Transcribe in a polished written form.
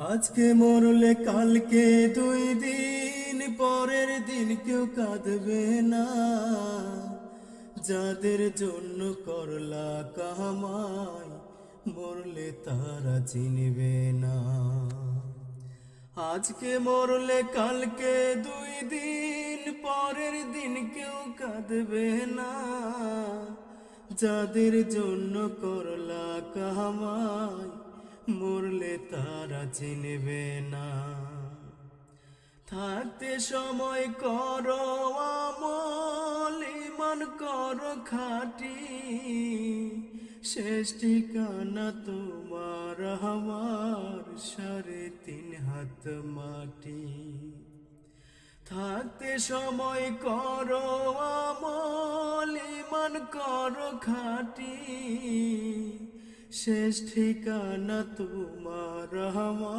আজকে মরলে কালকে 2 দিন পরের দিন কেউ কাঁদবে না। যাদের জন্য করলা কামাই মরলে তারা চিনবে না। আজকে মরলে কালকে 2 দিন পরের দিন কেউ কাঁদবে না। যাদের জন্য করলা কামাই মরলে তারা চিনবে না। থাকতে সময় করো আমল, ঈমান করো খাঁটি, শেষ ঠিকানা তোমার আমার 3.5 হাত মাটি। থাকতে সময় করো আমল, ঈমান করো খাঁটি, শেষ ঠিকানা তোমার আমার।